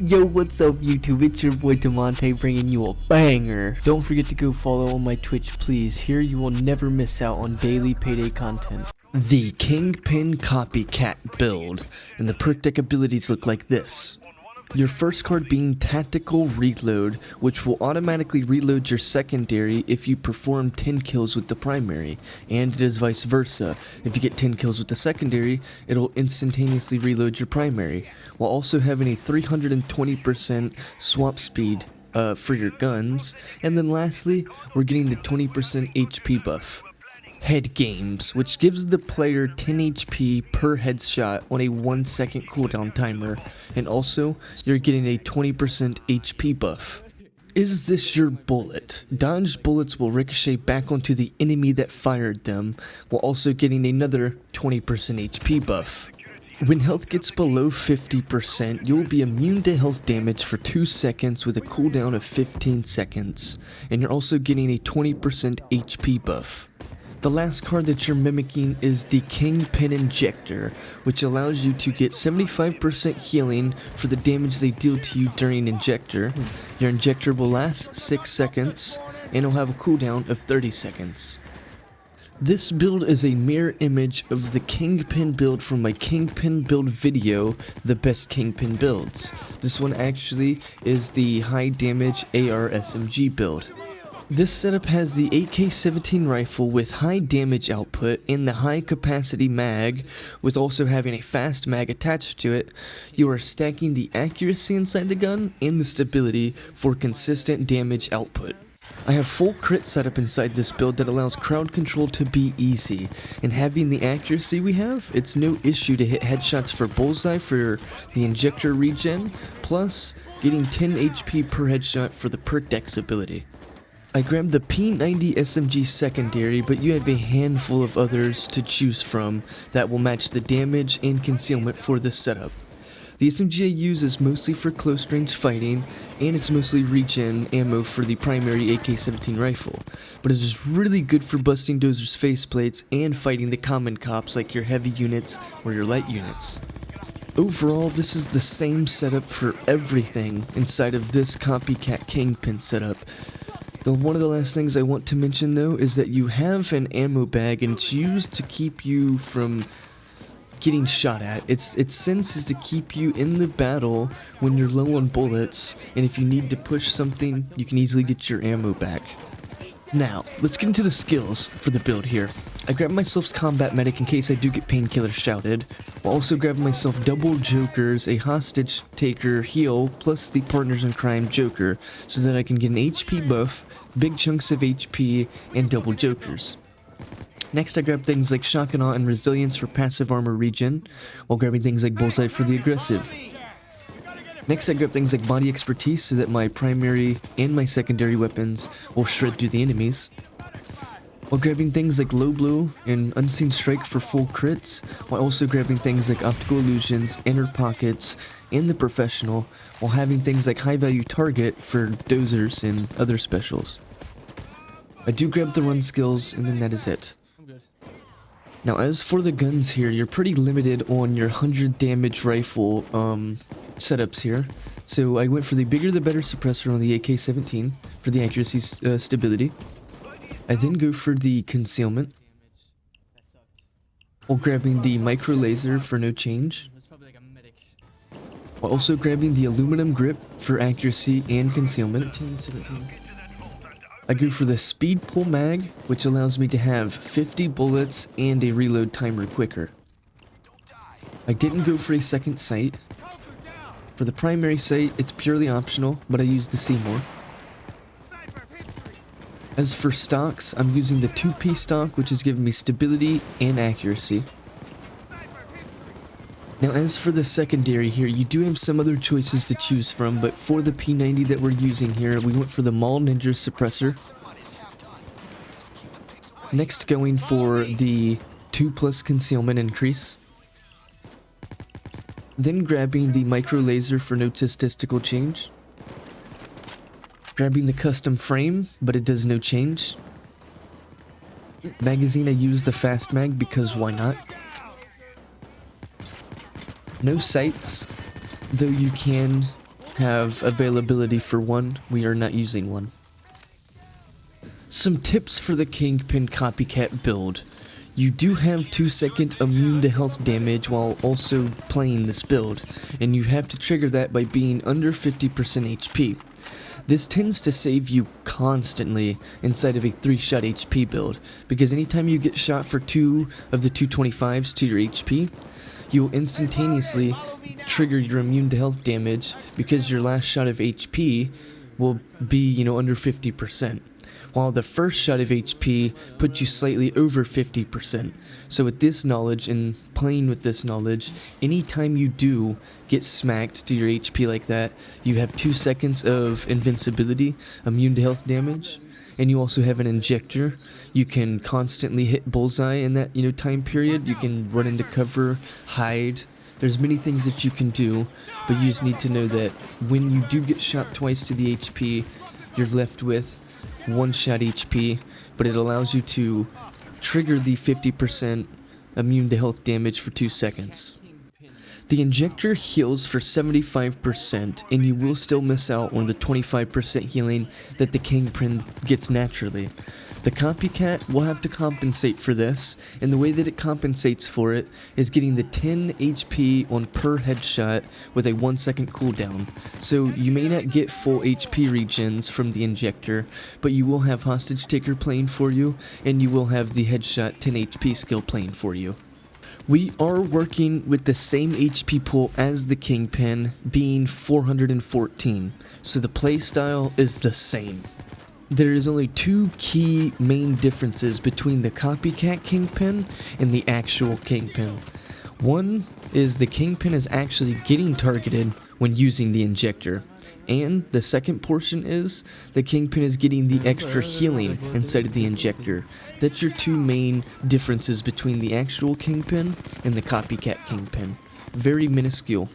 Yo, what's up YouTube? It's your boy Damontae bringing you a banger. Don't forget to go follow on my Twitch, please. Here you will never miss out on daily Payday content. The Kingpin copycat build, and the perk deck abilities look like this. Your first card being Tactical Reload, which will automatically reload your secondary if you perform 10 kills with the primary, and it is vice versa. If you get 10 kills with the secondary, it'll instantaneously reload your primary, while also having a 320% swap speed for your guns. And then lastly, we're getting the 20% HP buff. Head Games, which gives the player 10 HP per headshot on a 1 second cooldown timer, and also you're getting a 20% HP buff. Is this your bullet? Dodged bullets will ricochet back onto the enemy that fired them, while also getting another 20% HP buff. When health gets below 50%, you'll be immune to health damage for 2 seconds with a cooldown of 15 seconds, and you're also getting a 20% HP buff. The last card that you're mimicking is the Kingpin Injector, which allows you to get 75% healing for the damage they deal to you during Injector. Your Injector will last 6 seconds, and it'll have a cooldown of 30 seconds. This build is a mirror image of the Kingpin build from my Kingpin build video, the best Kingpin builds. This one actually is the high damage AR SMG build. This setup has the AK-17 rifle with high damage output and the high capacity mag, with also having a fast mag attached to it. You are stacking the accuracy inside the gun and the stability for consistent damage output. I have full crit setup inside this build that allows crowd control to be easy, and having the accuracy we have, it's no issue to hit headshots for bullseye for the injector regen, plus getting 10 HP per headshot for the perk dex ability. I grabbed the P90 SMG secondary, but you have a handful of others to choose from that will match the damage and concealment for this setup. The SMG I use is mostly for close range fighting, and it's mostly regen ammo for the primary AK-17 rifle, but it is really good for busting dozers' faceplates and fighting the common cops like your heavy units or your light units. Overall, this is the same setup for everything inside of this copycat Kingpin setup. One of the last things I want to mention though is that you have an ammo bag, and it's used to keep you from getting shot at. Its sense is to keep you in the battle when you're low on bullets, and if you need to push something, you can easily get your ammo back. Now, let's get into the skills for the build here. I grabbed myself combat medic in case I do get painkiller shouted, while also grabbing myself double jokers, a hostage taker heal, plus the partners in crime joker, so that I can get an HP buff, big chunks of HP, and double jokers. Next, I grab things like shock and awe and resilience for passive armor regen, while grabbing things like bullseye for the aggressive. Next, I grab things like body expertise so that my primary and my secondary weapons will shred through the enemies, while grabbing things like low blow and unseen strike for full crits, while also grabbing things like optical illusions, inner pockets, and the professional, while having things like high value target for dozers and other specials. I do grab the run skills, and then that is it. Now, as for the guns here, you're pretty limited on your 100 damage rifle setups here. So I went for the bigger the better suppressor on the AK-17 for the accuracy stability. I then go for the concealment, while grabbing the micro laser for no change, while also grabbing the aluminum grip for accuracy and concealment. I go for the speed pull mag, which allows me to have 50 bullets and a reload timer quicker. I didn't go for a second sight. For the primary sight, it's purely optional, but I use the Seymour. As for stocks, I'm using the 2P stock, which is giving me stability and accuracy. Now, as for the secondary here, you do have some other choices to choose from, but for the P90 that we're using here, we went for the Mall Ninja suppressor. Next, going for the 2+ concealment increase. Then grabbing the micro laser for no statistical change. Grabbing the custom frame, but it does no change. Magazine, I use the fast mag because why not? No sights, though you can have availability for one, we are not using one. Some tips for the Kingpin copycat build. You do have 2-second immune to health damage while also playing this build, and you have to trigger that by being under 50% HP. This tends to save you constantly inside of a 3-shot HP build, because anytime you get shot for 2 of the 225s to your HP, you will instantaneously trigger your immune to health damage because your last shot of HP will be, under 50%. While the first shot of HP puts you slightly over 50%. So with this knowledge and playing with this knowledge, anytime you do get smacked to your HP like that, you have 2 seconds of invincibility, immune to health damage, and you also have an injector. You can constantly hit bullseye in that time period. You can run into cover, hide. There's many things that you can do, but you just need to know that when you do get shot twice to the HP, you're left with 1-shot HP, but it allows you to trigger the 50% immune to health damage for 2 seconds. The injector heals for 75%, and you will still miss out on the 25% healing that the Kingpin gets naturally. The copycat will have to compensate for this, and the way that it compensates for it is getting the 10 HP on per headshot with a 1-second cooldown. So you may not get full HP regens from the injector, but you will have hostage taker playing for you, and you will have the headshot 10 HP skill playing for you. We are working with the same HP pool as the Kingpin, being 414, so the playstyle is the same. There is only 2 key main differences between the copycat Kingpin and the actual Kingpin. One is the Kingpin is actually getting targeted when using the injector, and the second portion is the Kingpin is getting the extra healing inside of the injector. That's your 2 main differences between the actual Kingpin and the copycat Kingpin. Very minuscule.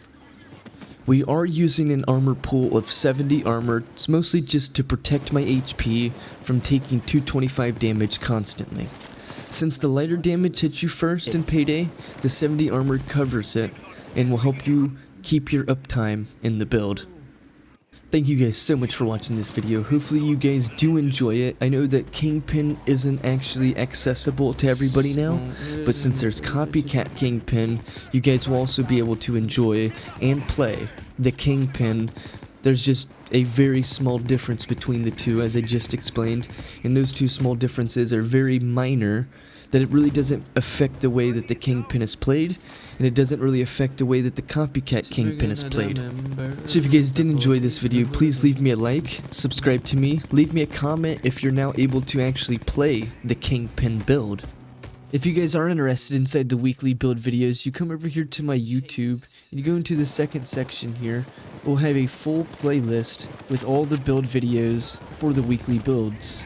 We are using an armor pool of 70 armor, it's mostly just to protect my HP from taking 225 damage constantly. Since the lighter damage hits you first in Payday, the 70 armor covers it and will help you keep your uptime in the build. Thank you guys so much for watching this video. Hopefully you guys do enjoy it. I know that Kingpin isn't actually accessible to everybody now, but since there's copycat Kingpin, you guys will also be able to enjoy and play the Kingpin. There's just a very small difference between the two, as I just explained, and those 2 small differences are very minor, that it really doesn't affect the way that the Kingpin is played, and it doesn't really affect the way that the copycat Kingpin is played. So if you guys did enjoy this video, please leave me a like, subscribe to me, leave me a comment if you're now able to actually play the Kingpin build. If you guys are interested inside the weekly build videos, you come over here to my YouTube, and you go into the second section here. We'll have a full playlist with all the build videos for the weekly builds.